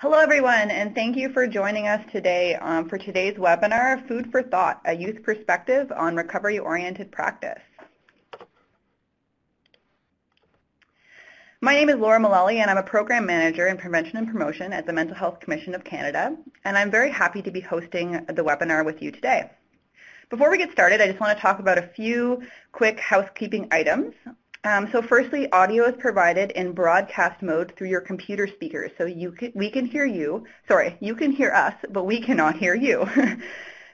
Hello everyone, and thank you for joining us today for today's webinar, Food for Thought, a Youth Perspective on Recovery-Oriented Practice. My name is Laura Mullally, and I'm a Program Manager in Prevention and Promotion at the Mental Health Commission of Canada, and I'm very happy to be hosting the webinar with you today. Before we get started, I just want to talk about a few quick housekeeping items. So firstly, audio is provided in broadcast mode through your computer speakers. So you can hear us, but we cannot hear you.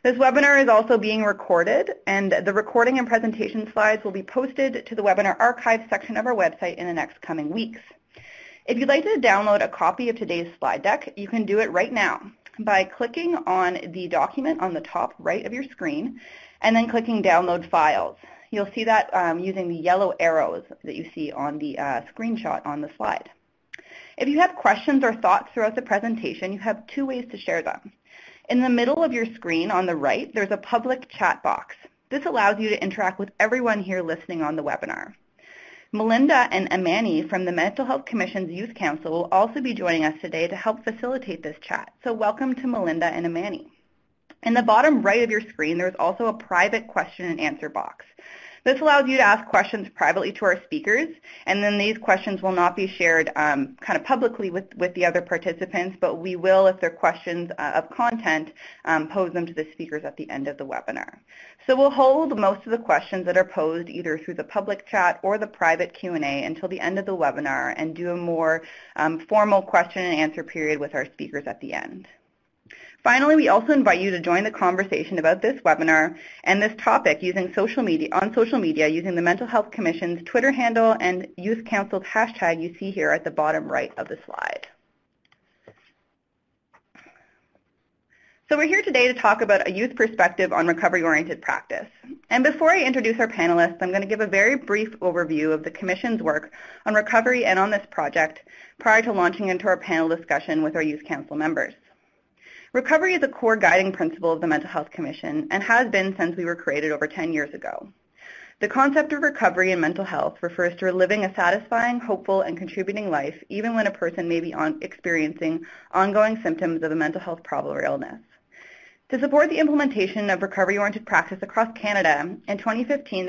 This webinar is also being recorded, and the recording and presentation slides will be posted to the webinar archive section of our website in the next coming weeks. If you'd like to download a copy of today's slide deck, you can do it right now by clicking on the document on the top right of your screen and then clicking Download Files. You'll see that using the yellow arrows that you see on the screenshot on the slide. If you have questions or thoughts throughout the presentation, you have two ways to share them. In the middle of your screen on the right, there's a public chat box. This allows you to interact with everyone here listening on the webinar. Melinda and Amani from the Mental Health Commission's Youth Council will also be joining us today to help facilitate this chat. So welcome to Melinda and Amani. In the bottom right of your screen, there's also a private question and answer box. This allows you to ask questions privately to our speakers, and then these questions will not be shared kind of publicly with the other participants, but we will, if they're questions of content, pose them to the speakers at the end of the webinar. So we'll hold most of the questions that are posed either through the public chat or the private Q&A until the end of the webinar and do a more formal question and answer period with our speakers at the end. Finally, we also invite you to join the conversation about this webinar and this topic using social media using the Mental Health Commission's Twitter handle and Youth Council's hashtag you see here at the bottom right of the slide. So we're here today to talk about a youth perspective on recovery-oriented practice. And before I introduce our panelists, I'm going to give a very brief overview of the Commission's work on recovery and on this project prior to launching into our panel discussion with our Youth Council members. Recovery is a core guiding principle of the Mental Health Commission and has been since we were created over 10 years ago. The concept of recovery in mental health refers to living a satisfying, hopeful, and contributing life even when a person may be experiencing ongoing symptoms of a mental health problem or illness. To support the implementation of recovery-oriented practice across Canada, in 2015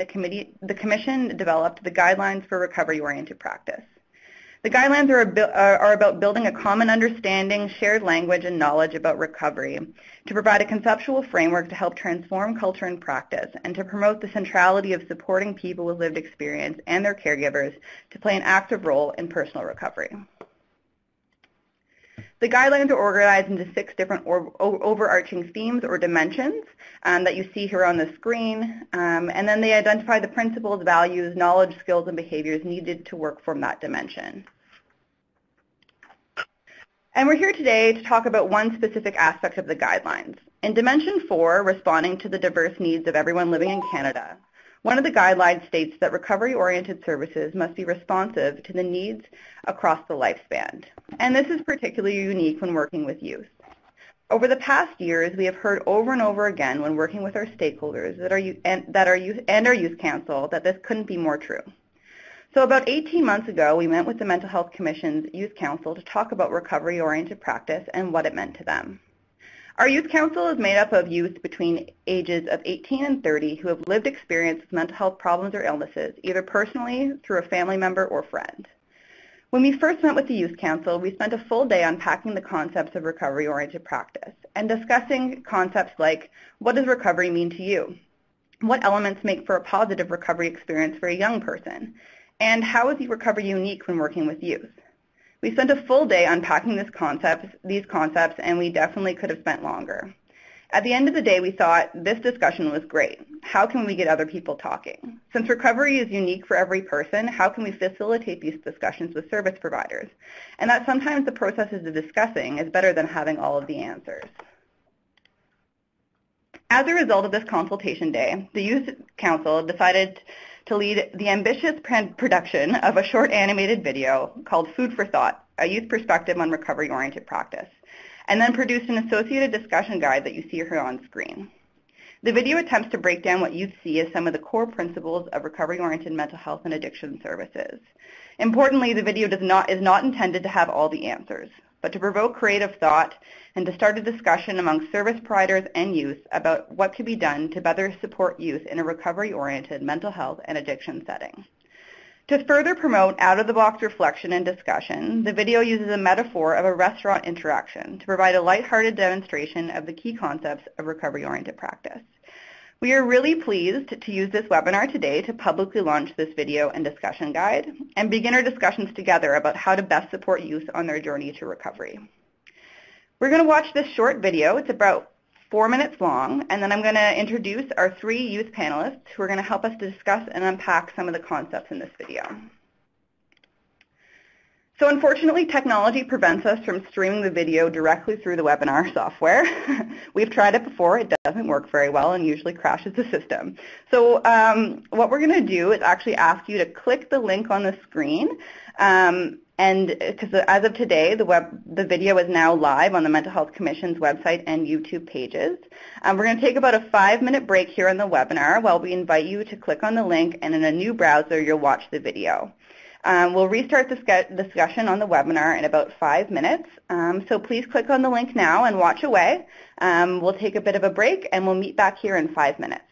the Commission developed the Guidelines for Recovery-Oriented Practice. The guidelines are about building a common understanding, shared language, and knowledge about recovery to provide a conceptual framework to help transform culture and practice and to promote the centrality of supporting people with lived experience and their caregivers to play an active role in personal recovery. The guidelines are organized into 6 different overarching themes or dimensions that you see here on the screen, and then they identify the principles, values, knowledge, skills, and behaviors needed to work from that dimension. And we're here today to talk about one specific aspect of the guidelines. In Dimension 4, responding to the diverse needs of everyone living in Canada, one of the guidelines states that recovery-oriented services must be responsive to the needs across the lifespan. And this is particularly unique when working with youth. Over the past years, we have heard over and over again when working with our stakeholders our Youth Council that this couldn't be more true. So about 18 months ago, we met with the Mental Health Commission's Youth Council to talk about recovery-oriented practice and what it meant to them. Our Youth Council is made up of youth between ages of 18 and 30 who have lived experience with mental health problems or illnesses, either personally, through a family member, or friend. When we first met with the Youth Council, we spent a full day unpacking the concepts of recovery-oriented practice and discussing concepts like, what does recovery mean to you? What elements make for a positive recovery experience for a young person? And how is recovery unique when working with youth? We spent a full day unpacking these concepts, and we definitely could have spent longer. At the end of the day, we thought this discussion was great. How can we get other people talking? Since recovery is unique for every person, how can we facilitate these discussions with service providers? And that sometimes the processes of discussing is better than having all of the answers. As a result of this consultation day, the Youth Council decided to lead the ambitious production of a short animated video called Food for Thought, a youth perspective on recovery-oriented practice, and then produced an associated discussion guide that you see here on screen. The video attempts to break down what youth see as some of the core principles of recovery-oriented mental health and addiction services. Importantly, the video is not intended to have all the answers. but to provoke creative thought and to start a discussion among service providers and youth about what could be done to better support youth in a recovery-oriented mental health and addiction setting. To further promote out-of-the-box reflection and discussion, the video uses a metaphor of a restaurant interaction to provide a lighthearted demonstration of the key concepts of recovery-oriented practice. We are really pleased to use this webinar today to publicly launch this video and discussion guide and begin our discussions together about how to best support youth on their journey to recovery. We're going to watch this short video. It's about 4 minutes long, and then I'm going to introduce our 3 youth panelists who are going to help us to discuss and unpack some of the concepts in this video. So unfortunately, technology prevents us from streaming the video directly through the webinar software. We've tried it before. It doesn't work very well and usually crashes the system. So what we're going to do is actually ask you to click the link on the screen. And because as of today, the video is now live on the Mental Health Commission's website and YouTube pages. We're going to take about a 5-minute break here on the webinar while we invite you to click on the link, and in a new browser, you'll watch the video. We'll restart the discussion on the webinar in about 5 minutes. So please click on the link now and watch away. We'll take a bit of a break, and we'll meet back here in 5 minutes.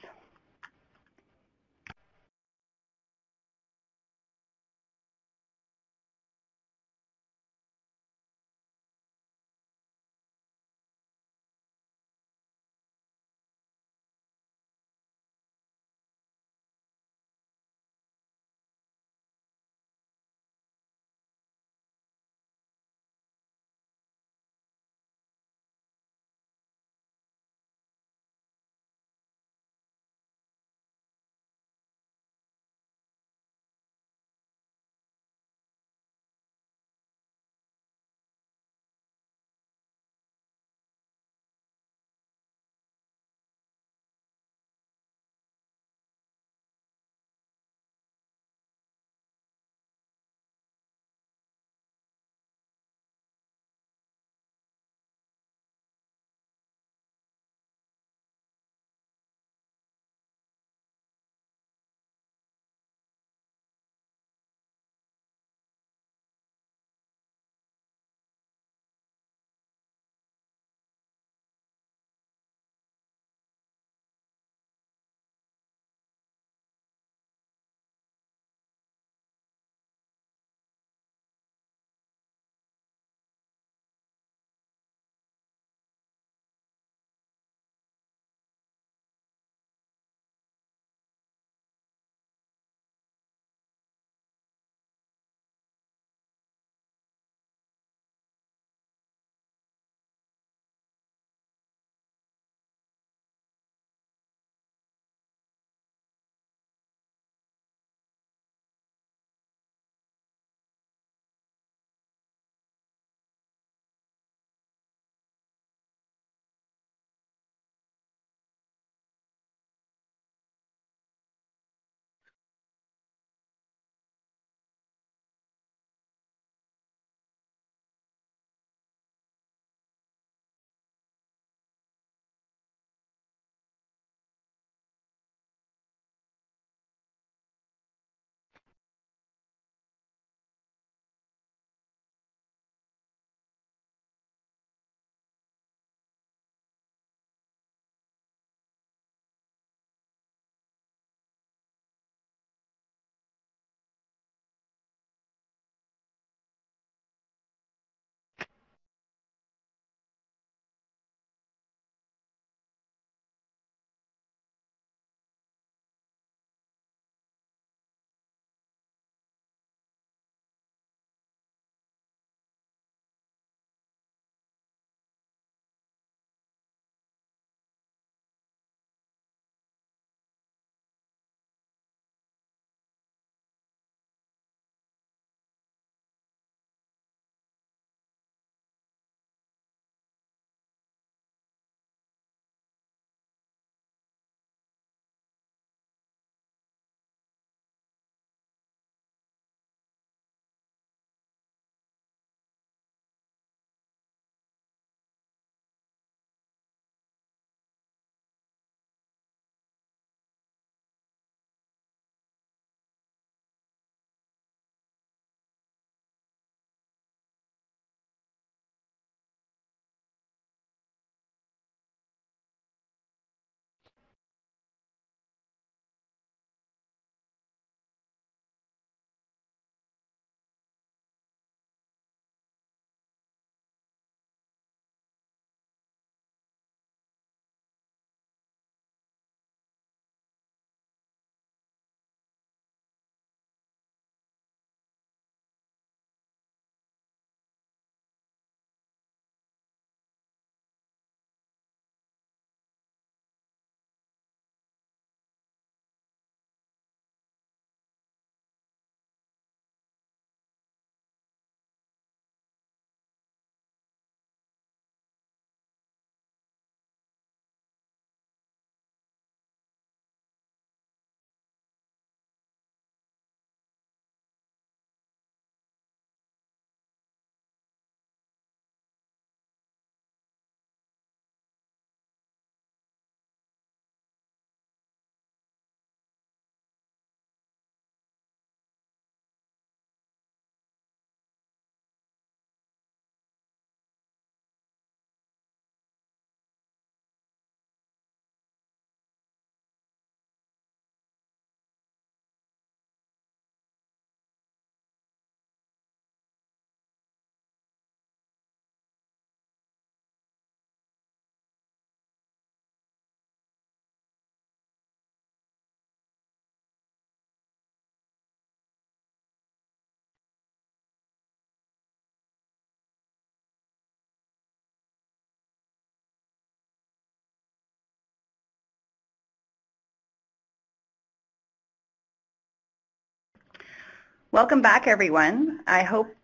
Welcome back, everyone. I hope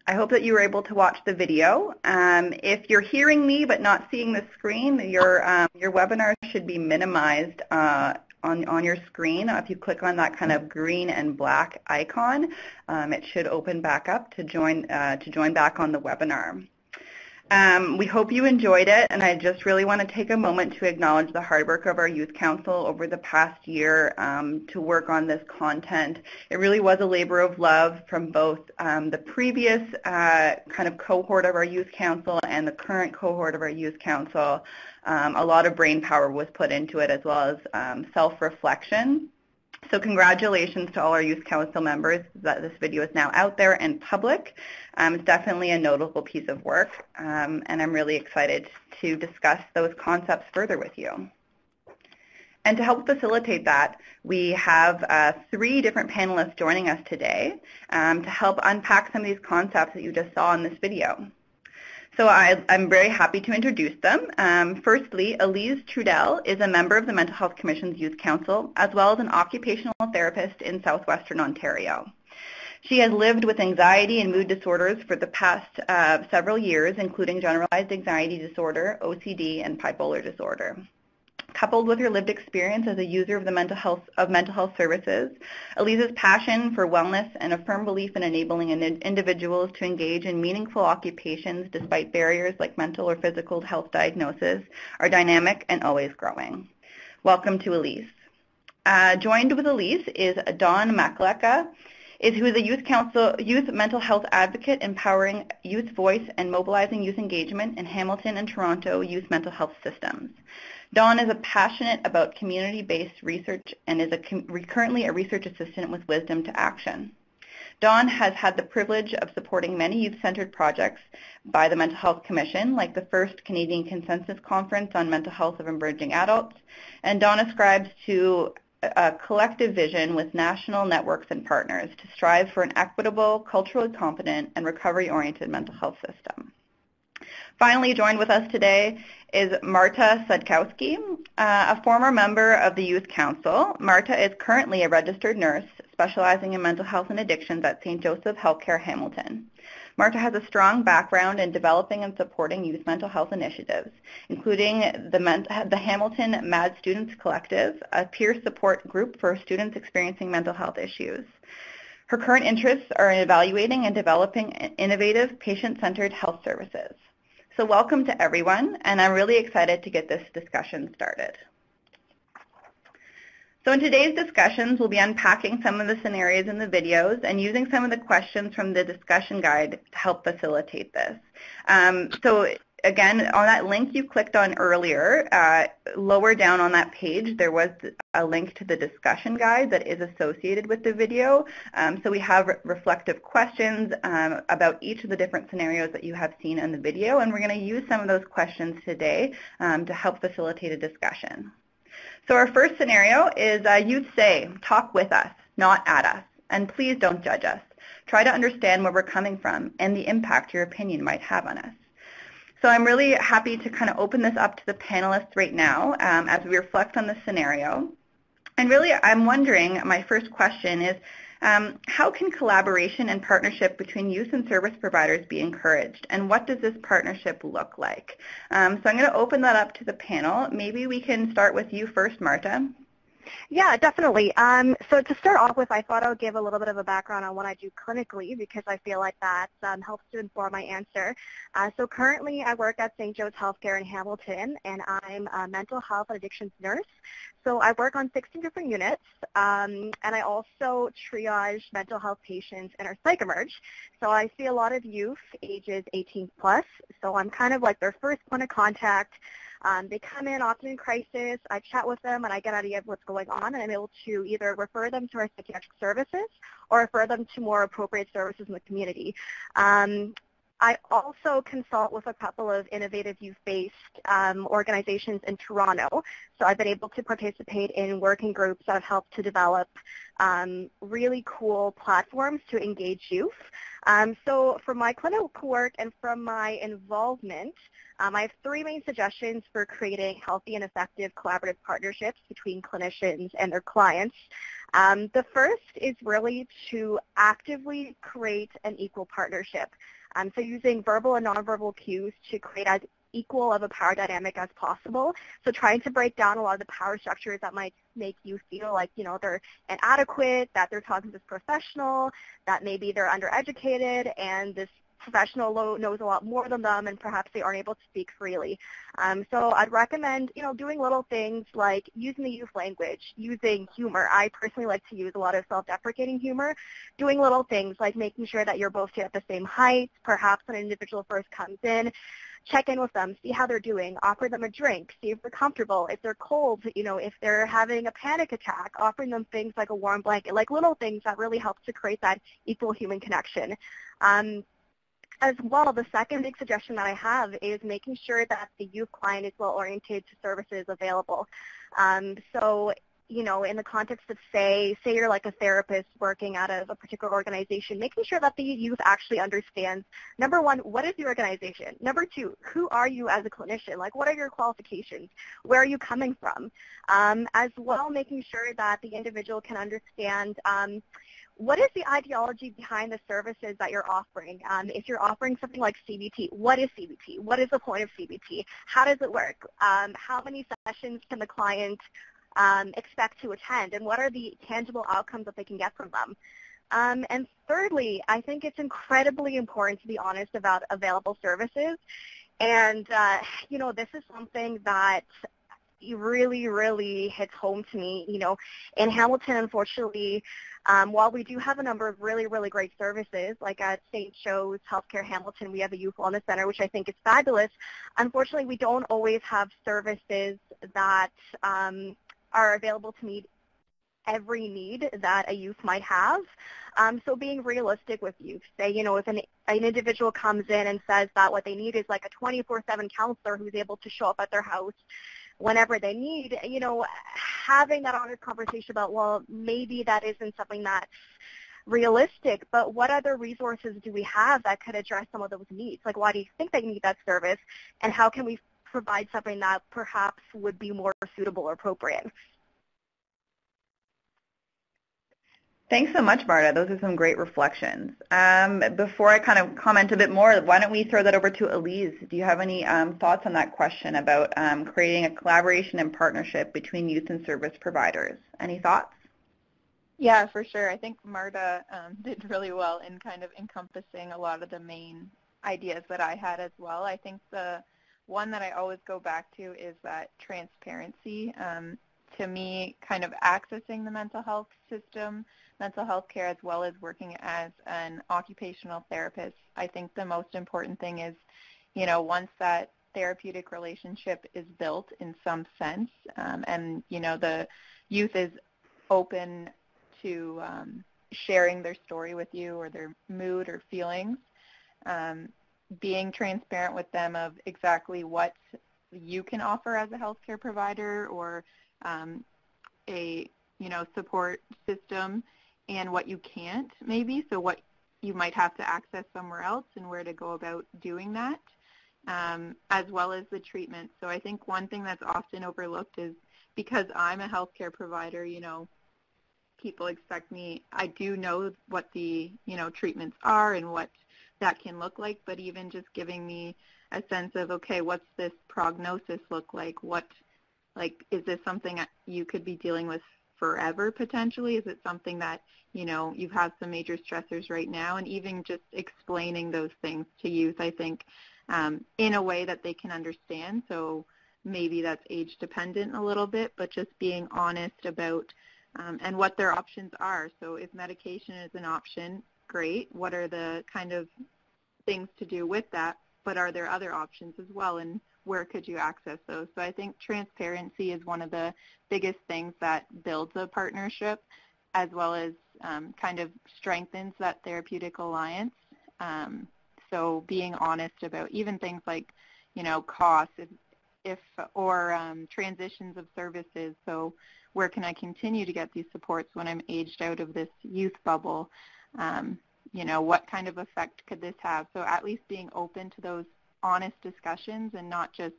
that you were able to watch the video. If you're hearing me but not seeing the screen, your webinar should be minimized on your screen. If you click on that kind of green and black icon, it should open back up to join back on the webinar. We hope you enjoyed it, and I just really want to take a moment to acknowledge the hard work of our Youth Council over the past year to work on this content. It really was a labor of love from both the previous kind of cohort of our Youth Council and the current cohort of our Youth Council. A lot of brain power was put into it, as well as self-reflection. So congratulations to all our Youth Council members that this video is now out there and public. It's definitely a notable piece of work, and I'm really excited to discuss those concepts further with you. And to help facilitate that, we have 3 different panelists joining us today to help unpack some of these concepts that you just saw in this video. So I'm very happy to introduce them. Firstly, Elise Trudel is a member of the Mental Health Commission's Youth Council, as well as an occupational therapist in southwestern Ontario. She has lived with anxiety and mood disorders for the past several years, including generalized anxiety disorder, OCD, and bipolar disorder. Coupled with her lived experience as a user of mental health services, Elise's passion for wellness and a firm belief in enabling individuals to engage in meaningful occupations despite barriers like mental or physical health diagnosis are dynamic and always growing. Welcome to Elise. Joined with Elise is Dawn Makaleka, who is a youth mental health advocate empowering youth voice and mobilizing youth engagement in Hamilton and Toronto youth mental health systems. Dawn is passionate about community-based research and is currently a research assistant with Wisdom to Action. Dawn has had the privilege of supporting many youth-centered projects by the Mental Health Commission, like the first Canadian Consensus Conference on Mental Health of Emerging Adults, and Dawn ascribes to a collective vision with national networks and partners to strive for an equitable, culturally competent, and recovery-oriented mental health system. Finally, joined with us today is Marta Sadkowski, a former member of the Youth Council. Marta is currently a registered nurse specializing in mental health and addictions at St. Joseph Healthcare Hamilton. Marta has a strong background in developing and supporting youth mental health initiatives, including the Hamilton MAD Students Collective, a peer support group for students experiencing mental health issues. Her current interests are in evaluating and developing innovative patient-centered health services. So welcome to everyone, and I'm really excited to get this discussion started. So in today's discussions, we'll be unpacking some of the scenarios in the videos and using some of the questions from the discussion guide to help facilitate this. So again, on that link you clicked on earlier, lower down on that page, there was a link to the discussion guide that is associated with the video. So we have reflective questions about each of the different scenarios that you have seen in the video, and we're going to use some of those questions today to help facilitate a discussion. So our first scenario is youth say, talk with us, not at us, and please don't judge us. Try to understand where we're coming from and the impact your opinion might have on us. So I'm really happy to kind of open this up to the panelists right now as we reflect on the scenario. And really, I'm wondering, my first question is, how can collaboration and partnership between youth and service providers be encouraged? And what does this partnership look like? So I'm going to open that up to the panel. Maybe we can start with you first, Marta. Yeah, definitely. So to start off with, I thought I would give a little bit of a background on what I do clinically because I feel like that helps to inform my answer. So currently I work at St. Joe's Healthcare in Hamilton, and I'm a mental health and addictions nurse. So I work on 16 different units, and I also triage mental health patients in our PsychEmerge. So I see a lot of youth ages 18 plus, so I'm kind of like their first point of contact. They come in often in crisis, I chat with them, and I get an idea of what's going on, and I'm able to either refer them to our psychiatric services or refer them to more appropriate services in the community. I also consult with a couple of innovative youth-based organizations in Toronto. So I've been able to participate in working groups that have helped to develop really cool platforms to engage youth. So from my clinical work and from my involvement, I have 3 main suggestions for creating healthy and effective collaborative partnerships between clinicians and their clients. The first is really to actively create an equal partnership. So using verbal and nonverbal cues to create as equal of a power dynamic as possible. So trying to break down a lot of the power structures that might make you feel like, they're inadequate, that they're talking to this professional, that maybe they're undereducated, and this professional knows a lot more than them, and perhaps they aren't able to speak freely. So I'd recommend, doing little things like using the youth language, using humor. I personally like to use a lot of self-deprecating humor, doing little things like making sure that you're both at the same height. Perhaps when an individual first comes in, check in with them, see how they're doing, offer them a drink, see if they're comfortable, if they're cold, if they're having a panic attack, offering them things like a warm blanket, like little things that really help to create that equal human connection. As well, the second big suggestion that I have is making sure that the youth client is well oriented to services available. So, in the context of say you're like a therapist working out of a particular organization, making sure that the youth actually understands, number one, what is your organization? Number two, who are you as a clinician? Like, what are your qualifications? Where are you coming from? As well, making sure that the individual can understand what is the ideology behind the services that you're offering? If you're offering something like CBT, what is CBT? What is the point of CBT? How does it work? How many sessions can the client expect to attend? And what are the tangible outcomes that they can get from them? And thirdly, I think it's incredibly important to be honest about available services. And, this is something that really, really hits home to me. In Hamilton, unfortunately, while we do have a number of really, really great services, like at St. Joe's Healthcare Hamilton, we have a youth wellness center, which I think is fabulous. Unfortunately, we don't always have services that are available to meet every need that a youth might have. So being realistic with youth, say, if an individual comes in and says that what they need is like a 24/7 counselor who's able to show up at their house whenever they need, having that honest conversation about, well, maybe that isn't something that's realistic, but what other resources do we have that could address some of those needs? Like, why do you think they need that service, and how can we provide something that perhaps would be more suitable or appropriate? Thanks so much, Marta. Those are some great reflections. Before I kind of comment a bit more, why don't we throw that over to Elise? Do you have any thoughts on that question about creating a collaboration and partnership between youth and service providers? Any thoughts? Yeah, for sure. I think Marta did really well in kind of encompassing a lot of the main ideas that I had as well. I think the one that I always go back to is that transparency. To me, kind of accessing the mental health system, mental health care, as well as working as an occupational therapist, I think the most important thing is, once that therapeutic relationship is built in some sense, and, the youth is open to sharing their story with you or their mood or feelings, being transparent with them of exactly what you can offer as a healthcare provider or a support system, and what you can't maybe, so what you might have to access somewhere else and where to go about doing that, as well as the treatment. So I think one thing that's often overlooked is, because I'm a healthcare provider, people expect me, I do know what the treatments are and what that can look like, but even just giving me a sense of, okay, what's this prognosis look like? Is this something you could be dealing with forever potentially? Is it something that, you've had some major stressors right now? And even just explaining those things to youth, I think, in a way that they can understand. So maybe that's age dependent a little bit, but just being honest about and what their options are. So if medication is an option, great. What are the kind of things to do with that? But are there other options as well? And where could you access those? So I think transparency is one of the biggest things that builds a partnership, as well as kind of strengthens that therapeutic alliance. So being honest about even things like, costs or transitions of services. So where can I continue to get these supports when I'm aged out of this youth bubble? What kind of effect could this have? So at least being open to those honest discussions and not just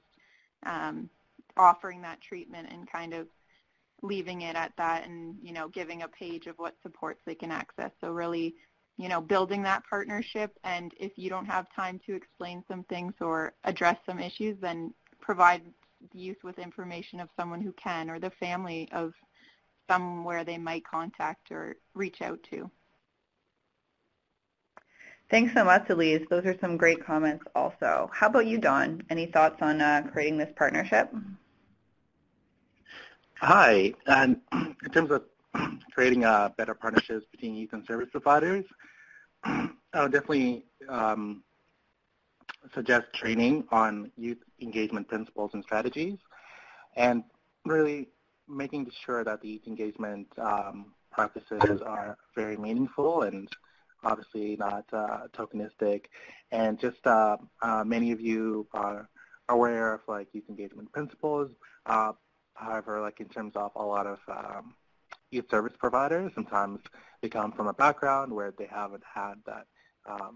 offering that treatment and kind of leaving it at that and, giving a page of what supports they can access. So really, building that partnership, and if you don't have time to explain some things or address some issues, then provide the youth with information of someone who can, or the family of somewhere they might contact or reach out to. Thanks so much, Elise. Those are some great comments also. How about you, Don? Any thoughts on creating this partnership? Hi. And in terms of creating better partnerships between youth and service providers, I would definitely suggest training on youth engagement principles and strategies, and really making sure that the youth engagement practices are very meaningful and obviously not tokenistic. And just many of you are aware of youth engagement principles. However, in terms of a lot of youth service providers, sometimes they come from a background where they haven't had that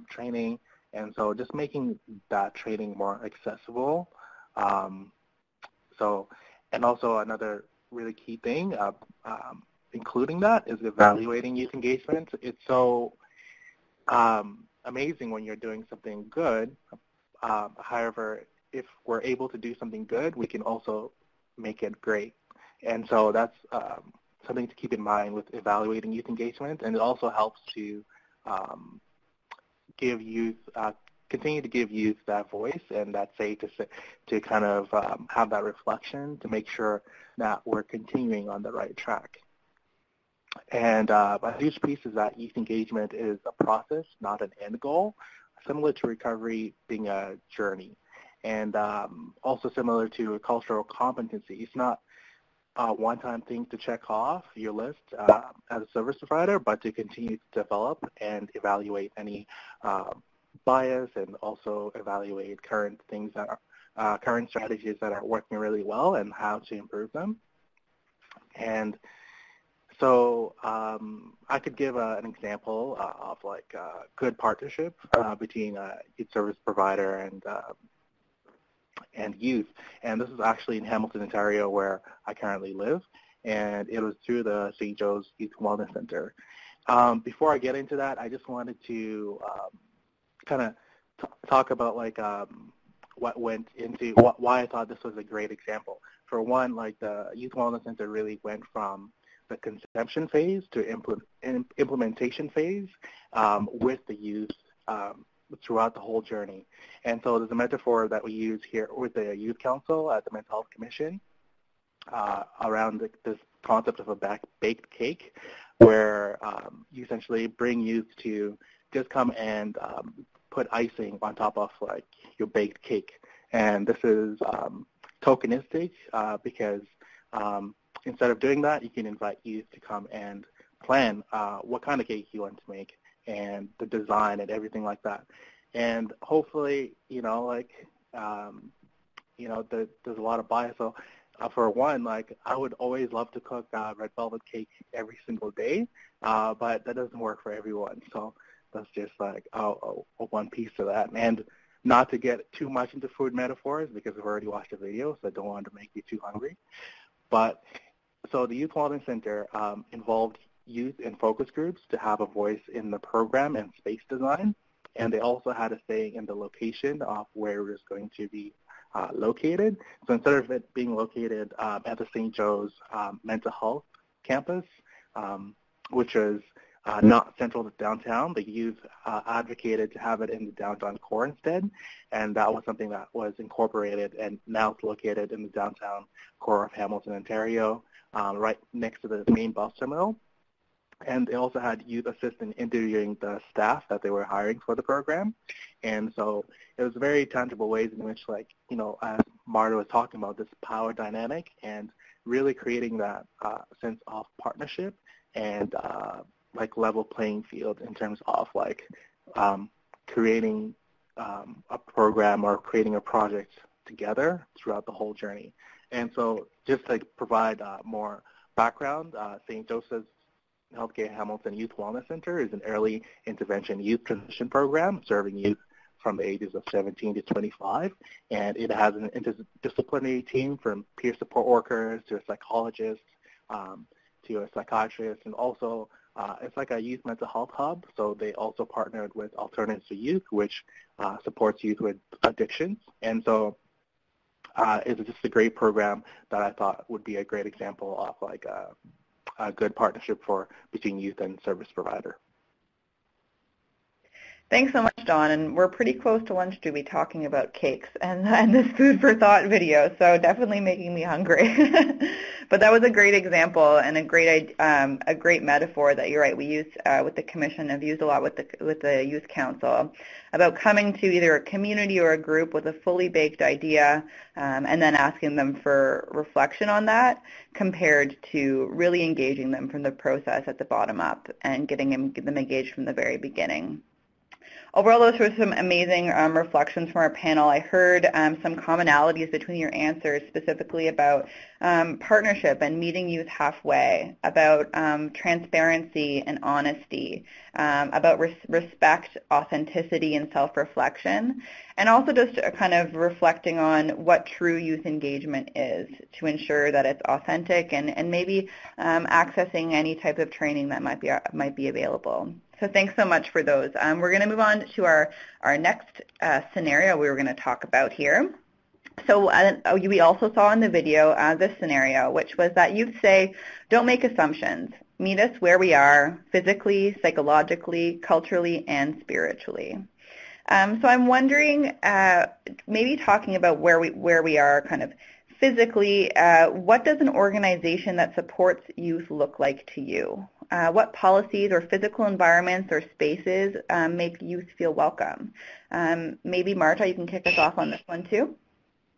training. And so just making that training more accessible. And also another really key thing, including that, is evaluating youth engagement. It's so amazing when you're doing something good. However, if we're able to do something good, we can also make it great. And so that's something to keep in mind with evaluating youth engagement. And it also helps to give youth, continue to give youth that voice and that say to kind of have that reflection to make sure that we're continuing on the right track. And a huge piece is that youth engagement is a process, not an end goal, similar to recovery being a journey. And also similar to a cultural competency. It's not a one-time thing to check off your list as a service provider, but to continue to develop and evaluate any bias, and also evaluate current things that are current strategies that are working really well and how to improve them. And so I could give an example of a good partnership between a youth service provider and youth. And this is actually in Hamilton, Ontario, where I currently live. And it was through the St. Joe's Youth Wellness Center. Before I get into that, I just wanted to kind of talk about what went into why I thought this was a great example. For one, the Youth Wellness Center really went from the conception phase to implementation phase with the youth throughout the whole journey. And so there's a metaphor that we use here with the Youth Council at the Mental Health Commission around this concept of a baked cake, where you essentially bring youth to just come and put icing on top of your baked cake. And this is tokenistic because instead of doing that, you can invite youth to come and plan what kind of cake you want to make and the design and everything like that. And hopefully, there's a lot of bias. So for one, I would always love to cook red velvet cake every single day, but that doesn't work for everyone. So that's just one piece of that. And not to get too much into food metaphors because I've already watched the video, so I don't want to make you too hungry. But so the Youth Wellness Center involved youth in focus groups to have a voice in the program and space design. And they also had a say in the location of where it was going to be located. So instead of it being located at the St. Joe's Mental Health campus, which was not central to downtown, the youth advocated to have it in the downtown core instead. And that was something that was incorporated, and now it's located in the downtown core of Hamilton, Ontario, right next to the main bus terminal. And they also had youth assist in interviewing the staff that they were hiring for the program. And so it was very tangible ways in which, as Marta was talking about, this power dynamic and really creating that sense of partnership and level playing field in terms of creating a program or creating a project together throughout the whole journey. And so just to provide more background, St. Joseph's Healthcare Hamilton Youth Wellness Center is an early intervention youth transition program serving youth from the ages of 17 to 25, and it has an interdisciplinary team from peer support workers to psychologists, to a psychiatrist, and also it's like a youth mental health hub. So they also partnered with Alternatives to Youth, which supports youth with addictions. And so it's just a great program that I thought would be a great example of like a good partnership between youth and service provider. Thanks so much, Don. And we're pretty close to lunch to be talking about cakes and this food for thought video, so definitely making me hungry. But that was a great example and a great metaphor that you're right. We use with the commission. I've used a lot with the youth council about coming to either a community or a group with a fully baked idea and then asking them for reflection on that, compared to really engaging them from the process at the bottom up and getting them engaged from the very beginning. Overall, those were some amazing reflections from our panel. I heard some commonalities between your answers, specifically about partnership and meeting youth halfway, about transparency and honesty, about respect, authenticity, and self-reflection, and also just kind of reflecting on what true youth engagement is to ensure that it's authentic and maybe accessing any type of training that might be available. So thanks so much for those. We're going to move on to our next scenario we were going to talk about here. So we also saw in the video this scenario, which was that you'd say, don't make assumptions. Meet us where we are, physically, psychologically, culturally, and spiritually. So I'm wondering, maybe talking about where we are kind of physically, what does an organization that supports youth look like to you? What policies or physical environments or spaces make youth feel welcome? Maybe Marta, you can kick us off on this one too.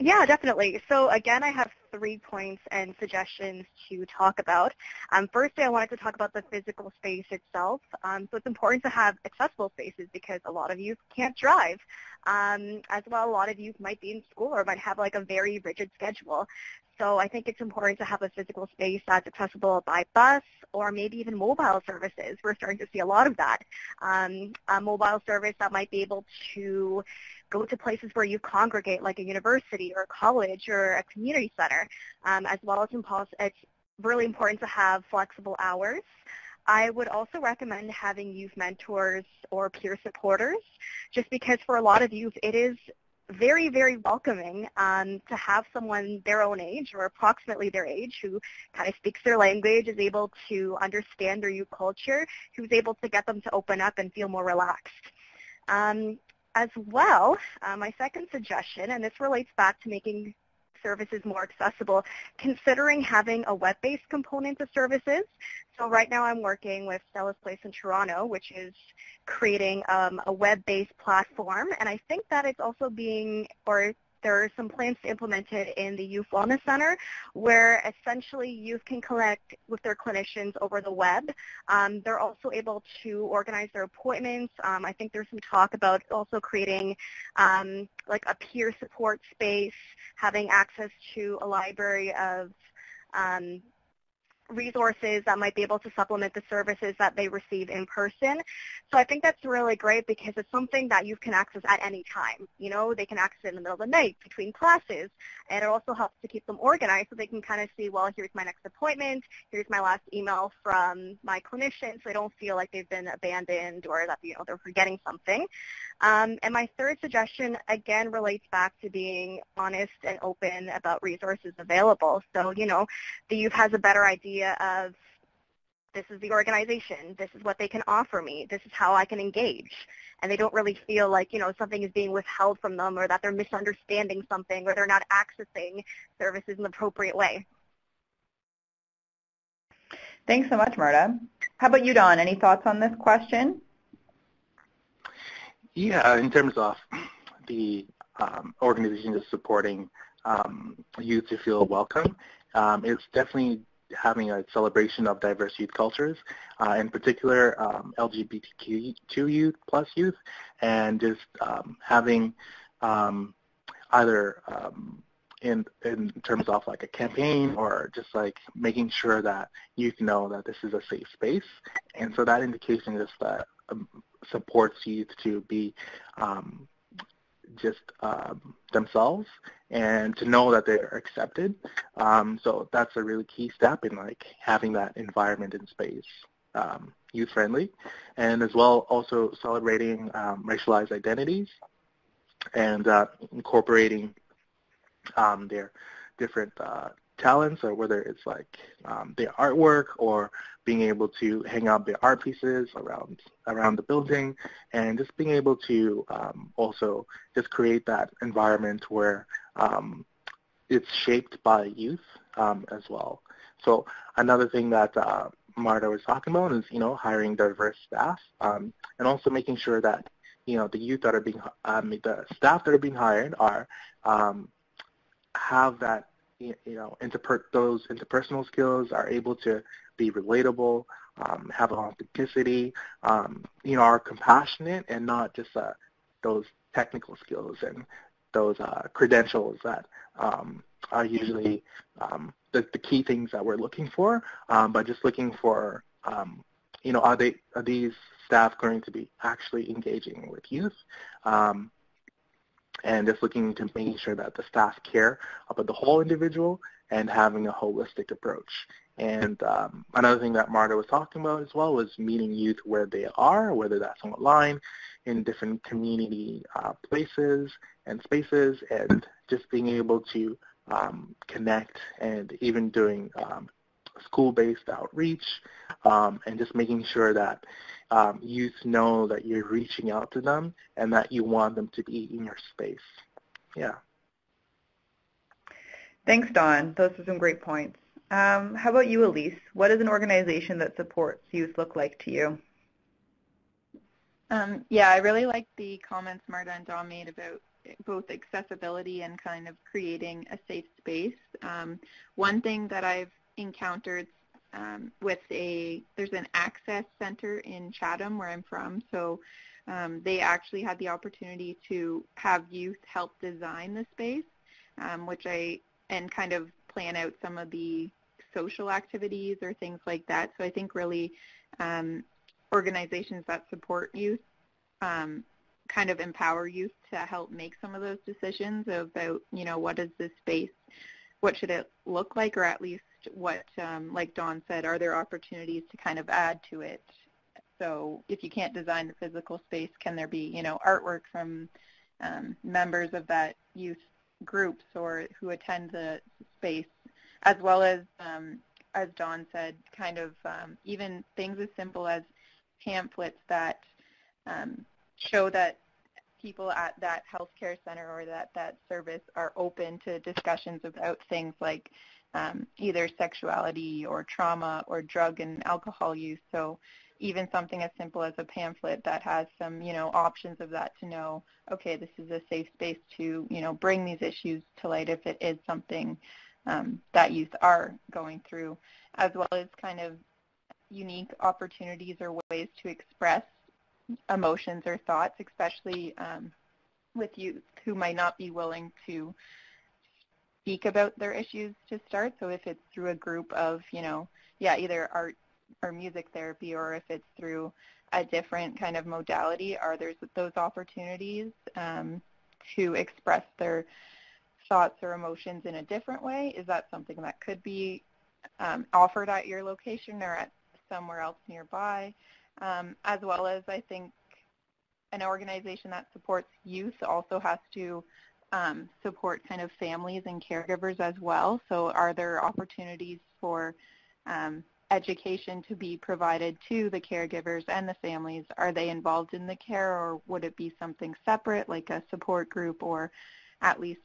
Yeah, definitely. So again, I have 3 points and suggestions to talk about. Firstly, I wanted to talk about the physical space itself. So it's important to have accessible spaces because a lot of youth can't drive. As well, a lot of youth might be in school or might have like a very rigid schedule. So I think it's important to have a physical space that's accessible by bus or maybe even mobile services. We're starting to see a lot of that. A mobile service that might be able to go to places where you congregate, like a university or a college or a community center, as well as it's really important to have flexible hours. I would also recommend having youth mentors or peer supporters, just because for a lot of youth it is very, very welcoming to have someone their own age or approximately their age who kind of speaks their language, is able to understand their youth culture, who's able to get them to open up and feel more relaxed. As well, my second suggestion, and this relates back to making services more accessible, considering having a web-based component to services. So right now I'm working with Stella's Place in Toronto, which is creating a web-based platform, and I think that it's also there are some plans to implement it in the Youth Wellness Center, where essentially youth can connect with their clinicians over the web. They're also able to organize their appointments. I think there's some talk about also creating like a peer support space, having access to a library of resources that might be able to supplement the services that they receive in person. So I think that's really great because it's something that you can access at any time. You know, they can access it in the middle of the night between classes, and it also helps to keep them organized so they can kind of see, well, here's my next appointment, here's my last email from my clinician, so they don't feel like they've been abandoned or that, you know, they're forgetting something. And my third suggestion, again, relates back to being honest and open about resources available. So, you know, the youth has a better idea of, this is the organization, this is what they can offer me, this is how I can engage. And they don't really feel like, you know, something is being withheld from them or that they're misunderstanding something or they're not accessing services in the appropriate way. Thanks so much, Marta. How about you, Don? Any thoughts on this question? Yeah, in terms of the organization that's supporting youth to feel welcome, it's definitely having a celebration of diverse youth cultures, in particular LGBTQ youth plus youth, and just having either in terms of like a campaign or just like making sure that youth know that this is a safe space. And so that indication is that supports youth to be just themselves and to know that they're accepted. So that's a really key step in like having that environment and space youth-friendly, and as well also celebrating racialized identities and incorporating their different talents, or whether it's like their artwork or being able to hang out their art pieces around the building, and just being able to also just create that environment where it's shaped by youth as well. So another thing that Marta was talking about is, hiring diverse staff, and also making sure that, the youth that are being, the staff that are being hired are have that, those interpersonal skills, are able to be relatable, have authenticity, are compassionate, and not just those technical skills and those credentials that are usually the key things that we're looking for, but just looking for, are these staff going to be actually engaging with youth, and just looking to making sure that the staff care about the whole individual and having a holistic approach. And another thing that Marta was talking about as well was meeting youth where they are, whether that's online, in different community places and spaces, and just being able to connect, and even doing school-based outreach, and just making sure that youth know that you're reaching out to them and that you want them to be in your space. Yeah. Thanks, Don. Those are some great points. How about you, Elise? What does an organization that supports youth look like to you? Yeah, I really like the comments Marta and Don made about both accessibility and kind of creating a safe space. One thing that I've encountered there's an access center in Chatham where I'm from, so they actually had the opportunity to have youth help design the space, and kind of plan out some of the social activities or things like that. So I think really organizations that support youth kind of empower youth to help make some of those decisions about, what is this space, what should it look like, or at least what, like Dawn said, are there opportunities to kind of add to it? So if you can't design the physical space, can there be, artwork from members of that youth groups or who attend the space, as well as Dawn said, kind of even things as simple as pamphlets that show that people at that healthcare center or that service are open to discussions about things like either sexuality or trauma or drug and alcohol use. So even something as simple as a pamphlet that has some, options of that to know, okay, this is a safe space to, bring these issues to light if it is something that youth are going through, as well as kind of unique opportunities or ways to express emotions or thoughts, especially with youth who might not be willing to speak about their issues to start. So if it's through a group of, either art or music therapy, or if it's through a different kind of modality, are there those opportunities to express their thoughts or emotions in a different way? Is that something that could be offered at your location or at somewhere else nearby? As well as, I think an organization that supports youth also has to support kind of families and caregivers as well. So are there opportunities for education to be provided to the caregivers and the families? Are they involved in the care, or would it be something separate, like a support group, or at least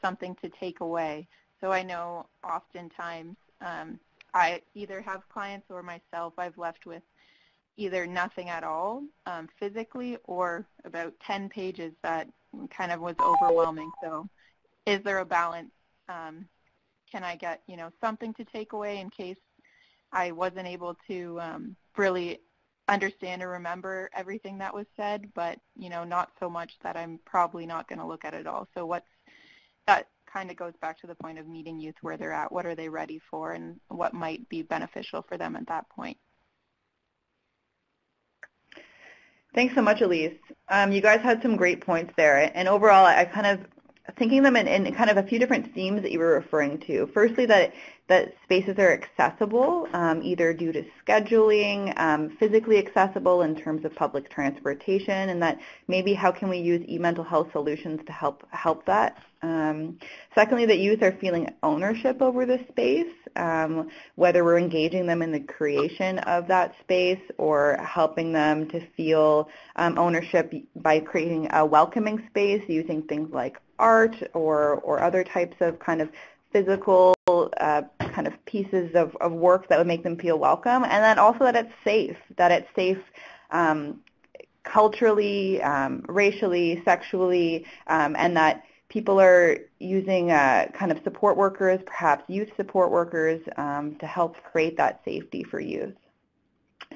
something to take away? So I know oftentimes I either have clients or myself I've left with either nothing at all physically, or about 10 pages that kind of was overwhelming. So is there a balance? Can I get, something to take away in case I wasn't able to really understand or remember everything that was said, but, not so much that I'm probably not going to look at it all. So that kind of goes back to the point of meeting youth where they're at. What are they ready for, and what might be beneficial for them at that point? Thanks so much, Elise. You guys had some great points there, and overall, I kind of thinking them in kind of a few different themes that you were referring to. Firstly, that spaces are accessible, either due to scheduling, physically accessible in terms of public transportation, and that maybe how can we use e-mental health solutions to help that. Secondly, that youth are feeling ownership over the space, whether we're engaging them in the creation of that space or helping them to feel ownership by creating a welcoming space using things like art or other types of kind of physical kind of pieces of work that would make them feel welcome, and then also that it's safe culturally, racially, sexually, and that people are using kind of support workers, perhaps youth support workers, to help create that safety for youth.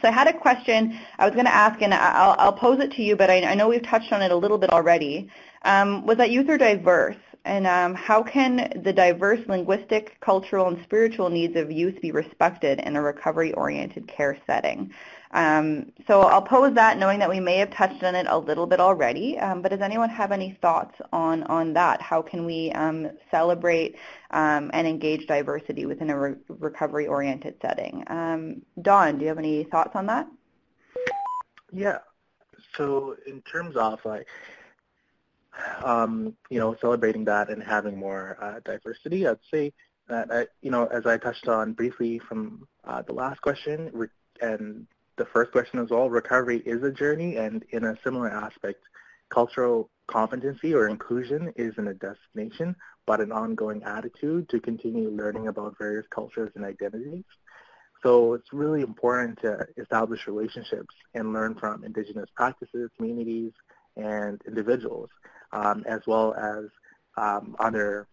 So I had a question I was going to ask, and I'll pose it to you, but I know we've touched on it a little bit already. Was that youth are diverse, and how can the diverse linguistic, cultural, and spiritual needs of youth be respected in a recovery-oriented care setting? So I'll pose that knowing that we may have touched on it a little bit already, but does anyone have any thoughts on that? How can we celebrate and engage diversity within a recovery-oriented setting? Don, do you have any thoughts on that? Yeah. So in terms of celebrating that and having more diversity, I'd say that, as I touched on briefly from the last question and the first question as well, recovery is a journey, and in a similar aspect, cultural competency or inclusion isn't a destination, but an ongoing attitude to continue learning about various cultures and identities. So it's really important to establish relationships and learn from Indigenous practices, communities, and individuals, as well as other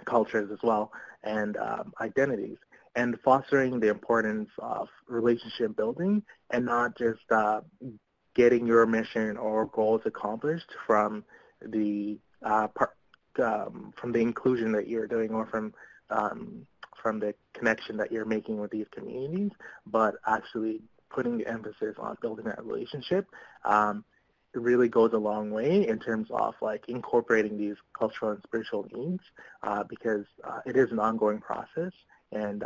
cultures as well, and identities, and fostering the importance of relationship building and not just getting your mission or goals accomplished from the inclusion that you're doing or from the connection that you're making with these communities, but actually putting the emphasis on building that relationship. It really goes a long way in terms of incorporating these cultural and spiritual needs, because it is an ongoing process, and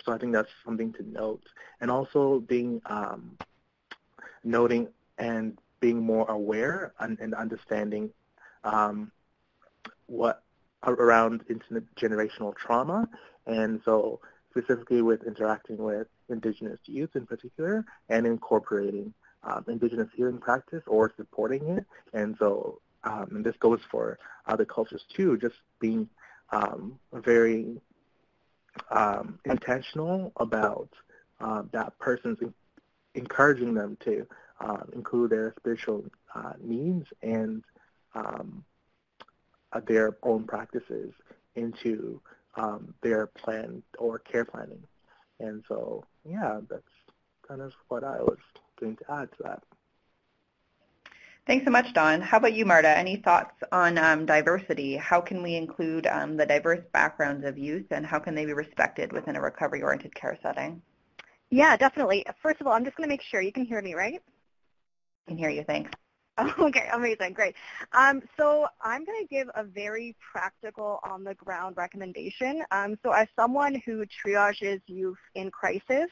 so I think that's something to note. And also noting and being more aware and understanding what around intergenerational trauma, and so specifically with interacting with Indigenous youth in particular, and incorporating Indigenous healing practice or supporting it. And so, and this goes for other cultures too, just being very intentional about that person's encouraging them to include their spiritual needs and their own practices into their plan or care planning. And so, yeah, that's kind of what I was going to add to that. Thanks so much, Don. How about you, Marta? Any thoughts on diversity? How can we include the diverse backgrounds of youth, and how can they be respected within a recovery-oriented care setting? Yeah, definitely. First of all, I'm just going to make sure you can hear me, right? I can hear you, thanks. Okay, amazing, great. So I'm going to give a very practical, on-the-ground recommendation. So as someone who triages youth in crisis,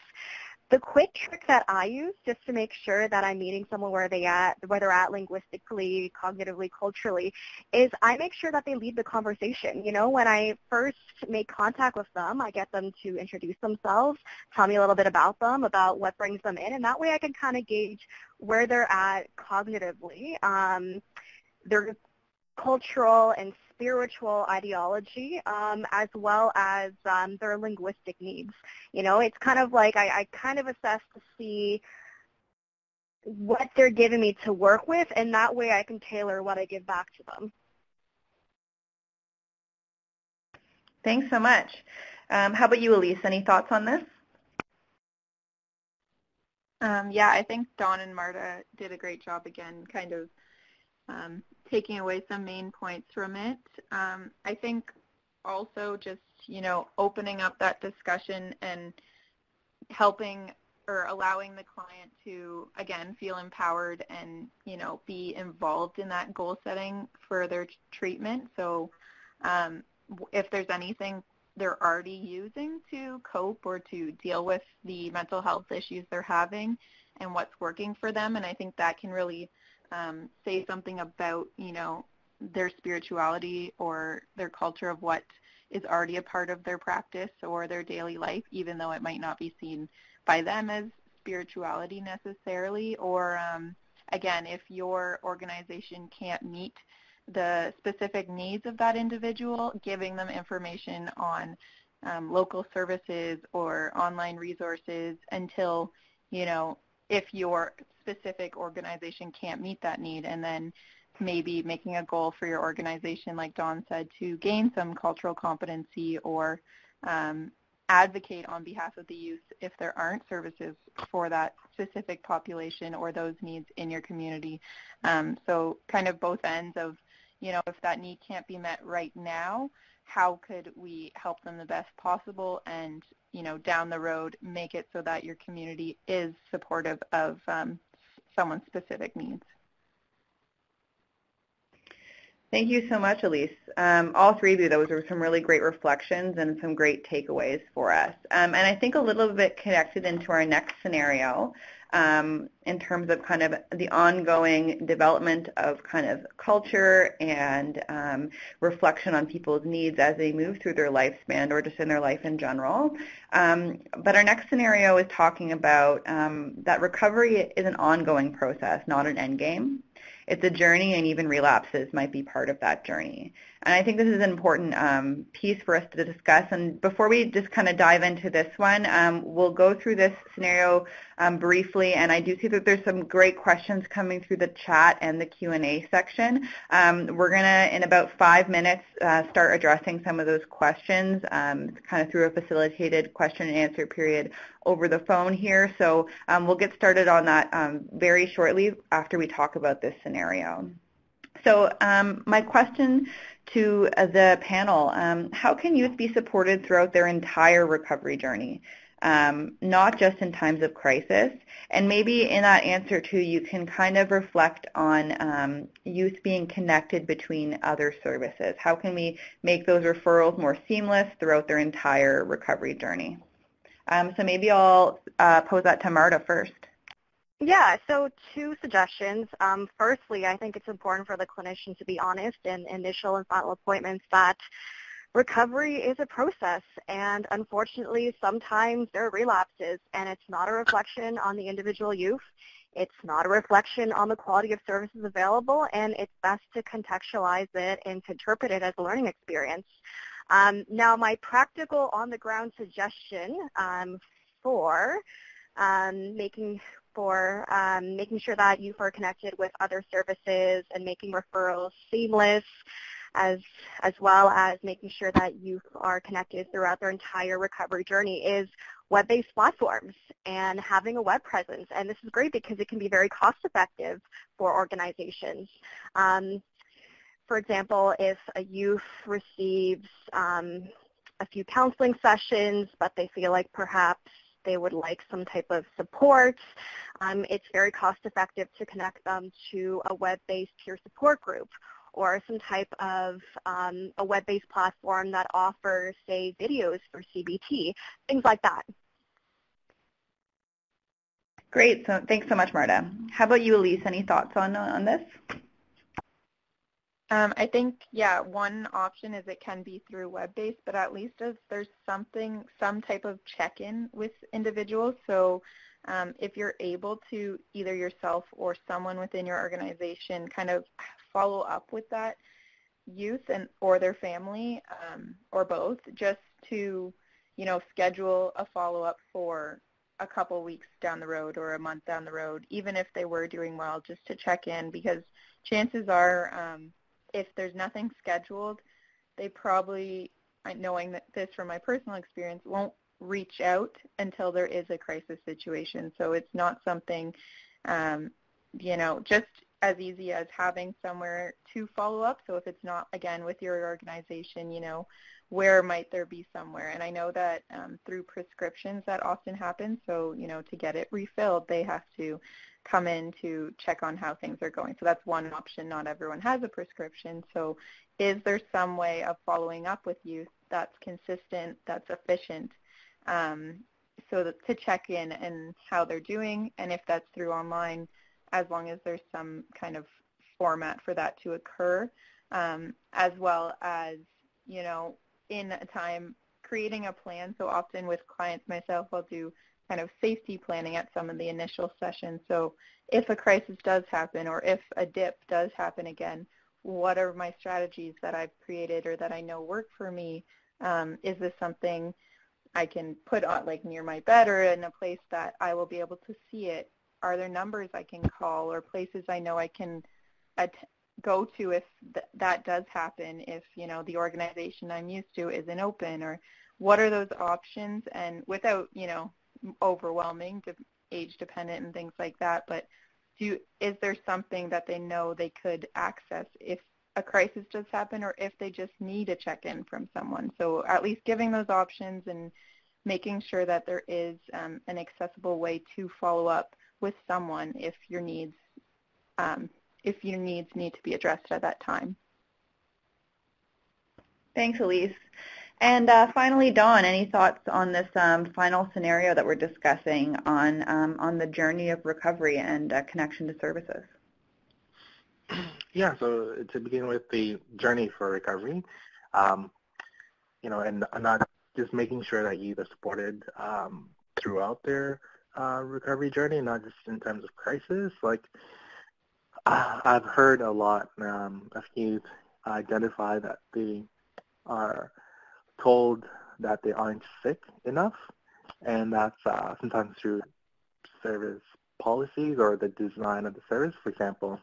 the quick trick that I use just to make sure that I'm meeting someone where they're at linguistically, cognitively, culturally, is I make sure that they lead the conversation. You know, when I first make contact with them, I get them to introduce themselves, tell me a little bit about them, about what brings them in, and that way I can kind of gauge where they're at cognitively, their cultural and spiritual ideology, as well as their linguistic needs. You know, it's kind of like I kind of assess to see what they're giving me to work with, and that way I can tailor what I give back to them. Thanks so much. How about you, Elise? Any thoughts on this? Yeah, I think Dawn and Marta did a great job again, kind of taking away some main points from it. I think also just, opening up that discussion and helping or allowing the client to, again, feel empowered and, be involved in that goal setting for their treatment. So if there's anything they're already using to cope or to deal with the mental health issues they're having and what's working for them. And I think that can really say something about, their spirituality or their culture of what is already a part of their practice or their daily life, even though it might not be seen by them as spirituality necessarily. Or again, if your organization can't meet the specific needs of that individual, giving them information on local services or online resources until, if your specific organization can't meet that need, and then maybe making a goal for your organization, like Dawn said, to gain some cultural competency or advocate on behalf of the youth if there aren't services for that specific population or those needs in your community. So kind of both ends of, if that need can't be met right now, how could we help them the best possible and, down the road make it so that your community is supportive of someone's specific needs. Thank you so much, Elise. All three of you, those were some really great reflections and some great takeaways for us. And I think a little bit connected into our next scenario in terms of kind of the ongoing development of kind of culture and reflection on people's needs as they move through their lifespan or just in their life in general. But our next scenario is talking about that recovery is an ongoing process, not an end game. It's a journey, and even relapses might be part of that journey. And I think this is an important piece for us to discuss. And before we just kind of dive into this one, we'll go through this scenario briefly. And I do see that there's some great questions coming through the chat and the Q&A section. We're going to, in about 5 minutes, start addressing some of those questions kind of through a facilitated question and answer period over the phone here. So we'll get started on that very shortly after we talk about this scenario. So my question to the panel, how can youth be supported throughout their entire recovery journey, not just in times of crisis? And maybe in that answer too, you can kind of reflect on youth being connected between other services. How can we make those referrals more seamless throughout their entire recovery journey? So maybe I'll pose that to Marta first. Yeah, so 2 suggestions. Firstly, I think it's important for the clinician to be honest in initial and final appointments that recovery is a process, and unfortunately sometimes there are relapses, and it's not a reflection on the individual youth. It's not a reflection on the quality of services available, and it's best to contextualize it and to interpret it as a learning experience. Now, my practical on-the-ground suggestion for making sure that youth are connected with other services and making referrals seamless, as well as making sure that youth are connected throughout their entire recovery journey, is web-based platforms and having a web presence. And this is great because it can be very cost-effective for organizations. For example, if a youth receives a few counseling sessions, but they feel like perhaps they would like some type of support, it's very cost-effective to connect them to a web-based peer support group or some type of a web-based platform that offers, say, videos for CBT, things like that. Great. So thanks so much, Marta. How about you, Elise? Any thoughts on this? I think, yeah, one option is it can be through web-based, but at least if there's some type of check-in with individuals. So if you're able to, either yourself or someone within your organization, kind of follow up with that youth or their family, or both, just to, schedule a follow-up for a couple weeks down the road or a month down the road, even if they were doing well, just to check in, because chances are, if there's nothing scheduled, they probably, knowing this from my personal experience, won't reach out until there is a crisis situation. So it's not something, just as easy as having somewhere to follow up. So if it's not, again, with your organization, where might there be somewhere? And I know that through prescriptions that often happens. So, to get it refilled, they have to come in to check on how things are going. So that's one option. Not everyone has a prescription. So is there some way of following up with youth that's consistent, that's efficient, so that, to check in and how they're doing, and if that's through online, as long as there's some kind of format for that to occur, as well as, in a time creating a plan. So often with clients, myself, I'll do kind of safety planning at some of the initial sessions. So if a crisis does happen, or if a dip does happen again, what are my strategies that I've created or that I know work for me? Is this something I can put on, like, near my bed or in a place that I will be able to see it? Are there numbers I can call or places I know I can go to if that does happen, if, the organization I'm used to isn't open? Or what are those options? And without, overwhelming, age dependent and things like that, but is there something that they know they could access if a crisis does happen, or if they just need a check-in from someone? So at least giving those options and making sure that there is an accessible way to follow up with someone if your needs need to be addressed at that time. Thanks, Elise. And finally, Dawn, any thoughts on this final scenario that we're discussing on the journey of recovery and connection to services? Yeah, so to begin with the journey for recovery, and not just making sure that youth are supported throughout their recovery journey, not just in terms of crisis. Like, I've heard a lot of youth identify that they are told that they aren't sick enough, and that's sometimes through service policies or the design of the service. For example,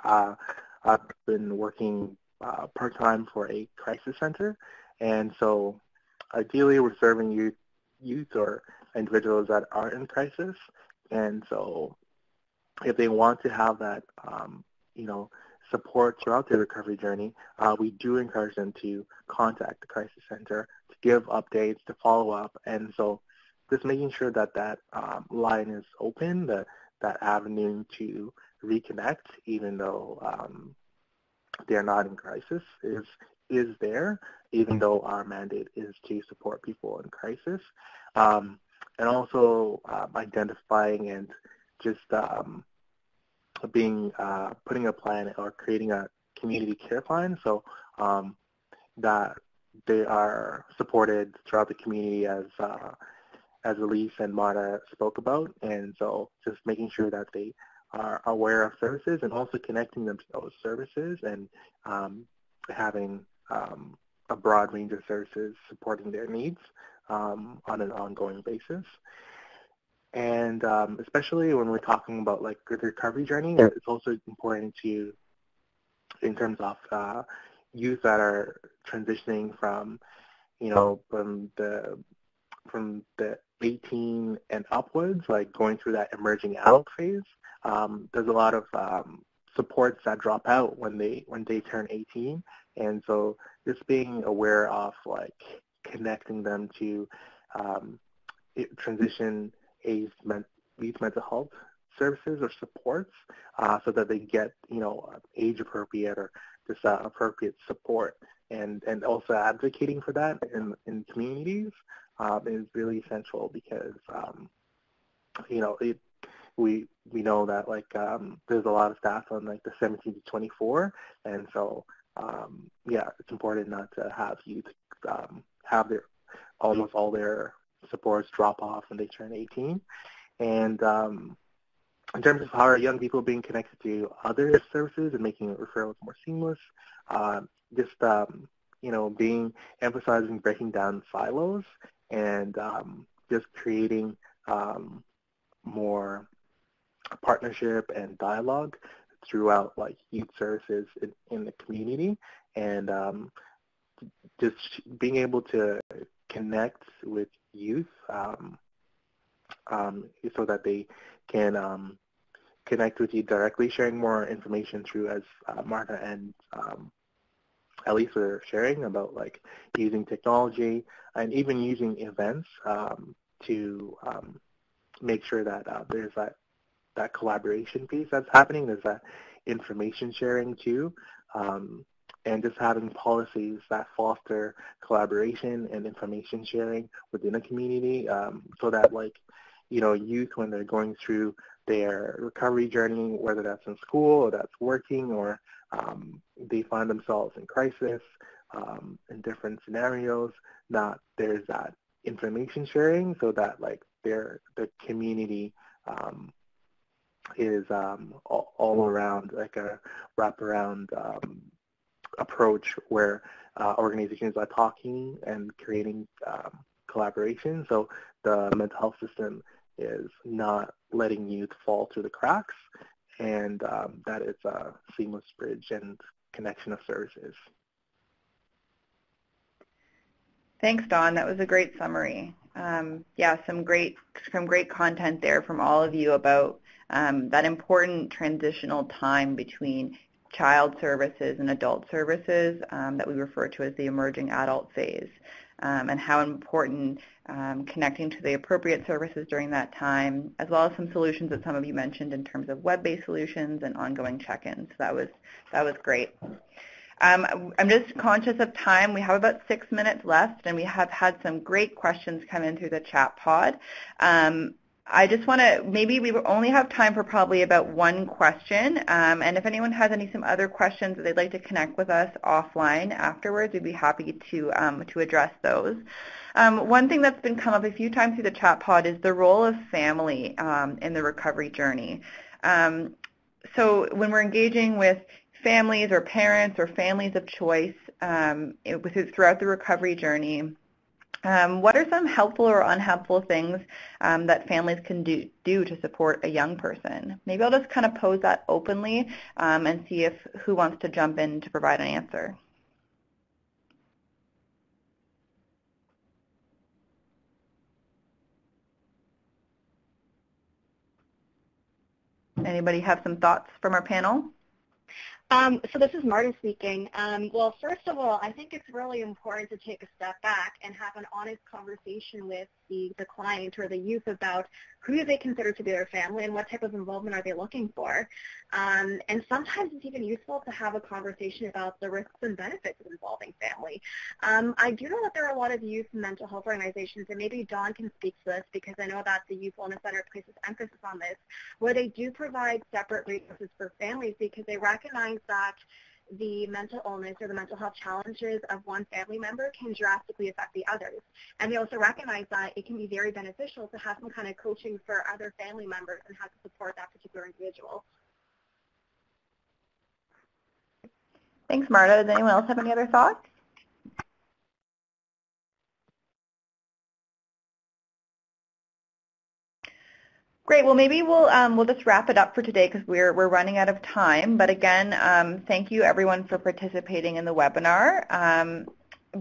I've been working part-time for a crisis center, and so ideally we're serving youth or individuals that are in crisis, and so if they want to have that, support throughout their recovery journey, we do encourage them to contact the crisis center to give updates, to follow up, and so just making sure that line is open, that avenue to reconnect, even though they're not in crisis, is there, even though our mandate is to support people in crisis, and also identifying and just putting a plan or creating a community care plan, so that they are supported throughout the community, as Elise and Marta spoke about, and so just making sure that they are aware of services and also connecting them to those services, and having a broad range of services supporting their needs on an ongoing basis. And especially when we're talking about like the recovery journey, it's also important to, in terms of youth that are transitioning from the 18 and upwards, like going through that emerging adult phase. There's a lot of supports that drop out when they turn 18, and so just being aware of like connecting them to transition age mental health services or supports, so that they get age appropriate or just appropriate support, and also advocating for that in communities is really essential, because we know that like there's a lot of stats on like the 17 to 24, and so it's important not to have youth have their almost all their supports drop off when they turn 18. And in terms of how are young people being connected to other services and making referrals more seamless, emphasizing breaking down silos and just creating more partnership and dialogue throughout like youth services in the community, and just being able to connect with youth so that they can connect with you directly, sharing more information through, as Marta and Elise were sharing about like using technology and even using events to make sure that there's that collaboration piece that's happening. There's that information sharing too, and just having policies that foster collaboration and information sharing within a community, so that like, you know, youth when they're going through their recovery journey, whether that's in school or that's working, or they find themselves in crisis, in different scenarios, that there's that information sharing, so that like the community is all around like a wraparound approach where organizations are talking and creating collaboration. So the mental health system is not letting youth fall through the cracks, and that it's a seamless bridge and connection of services. Thanks, Don. That was a great summary. Yeah, some great content there from all of you about that important transitional time between child services and adult services that we refer to as the emerging adult phase, and how important connecting to the appropriate services during that time, as well as some solutions that some of you mentioned in terms of web-based solutions and ongoing check-ins. That was great. I'm just conscious of time. We have about 6 minutes left, and we have had some great questions come in through the chat pod. I just want to, maybe we only have time for probably about one question, and if anyone has some other questions that they'd like to connect with us offline afterwards, we'd be happy to address those. One thing that's been come up a few times through the chat pod is the role of family in the recovery journey. So when we're engaging with families or parents or families of choice throughout the recovery journey, what are some helpful or unhelpful things that families can do to support a young person? Maybe I'll just kind of pose that openly and see who wants to jump in to provide an answer. Anybody have some thoughts from our panel? So this is Marta speaking. Well, first of all, I think it's really important to take a step back and have an honest conversation with the client or the youth about who they consider to be their family and what type of involvement are they looking for. And sometimes it's even useful to have a conversation about the risks and benefits of involving family. I do know that there are a lot of youth mental health organizations, and maybe Dawn can speak to this because I know that the Youth Wellness Center places emphasis on this, where they do provide separate resources for families because they recognize that the mental illness or the mental health challenges of one family member can drastically affect the others. And they also recognize that it can be very beneficial to have some kind of coaching for other family members and how to support that particular individual. Thanks, Marta. Does anyone else have any other thoughts? Great. Well, maybe we'll just wrap it up for today because we're running out of time. But again, thank you everyone for participating in the webinar.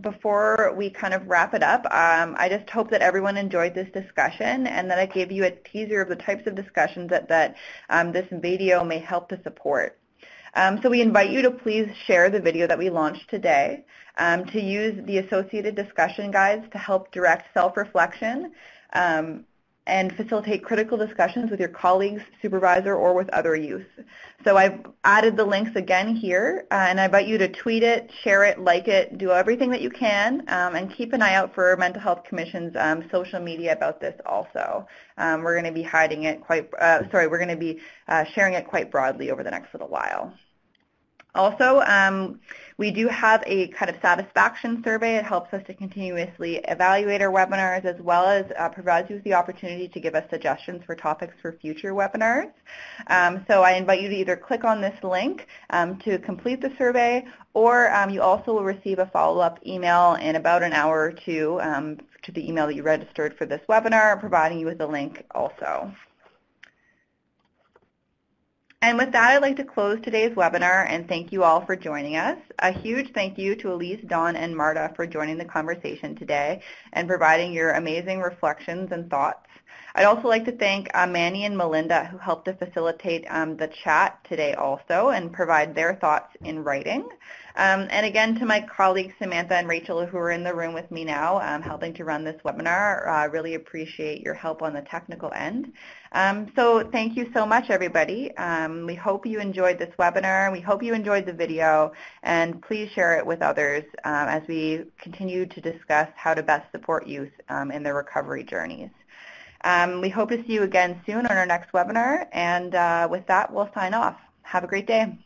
Before we kind of wrap it up, I just hope that everyone enjoyed this discussion and that I gave you a teaser of the types of discussions that this video may help to support. So we invite you to please share the video that we launched today, to use the associated discussion guides to help direct self-reflection, and facilitate critical discussions with your colleagues, supervisor, or with other youth. So I've added the links again here, and I invite you to tweet it, share it, like it, do everything that you can, and keep an eye out for Mental Health Commission's social media about this also. We're going to be we're going to be sharing it quite broadly over the next little while. Also, we do have a kind of satisfaction survey. It helps us to continuously evaluate our webinars, as well as provides you with the opportunity to give us suggestions for topics for future webinars. So I invite you to either click on this link to complete the survey, or you also will receive a follow-up email in about an hour or two to the email that you registered for this webinar, providing you with a link also. And with that, I'd like to close today's webinar and thank you all for joining us. A huge thank you to Elise, Dawn, and Marta for joining the conversation today and providing your amazing reflections and thoughts. I'd also like to thank Manny and Melinda who helped to facilitate the chat today also and provide their thoughts in writing. And again, to my colleagues Samantha and Rachel who are in the room with me now helping to run this webinar, I really appreciate your help on the technical end. So thank you so much, everybody. We hope you enjoyed this webinar. We hope you enjoyed the video, and please share it with others as we continue to discuss how to best support youth in their recovery journeys. We hope to see you again soon on our next webinar, and with that, we'll sign off. Have a great day.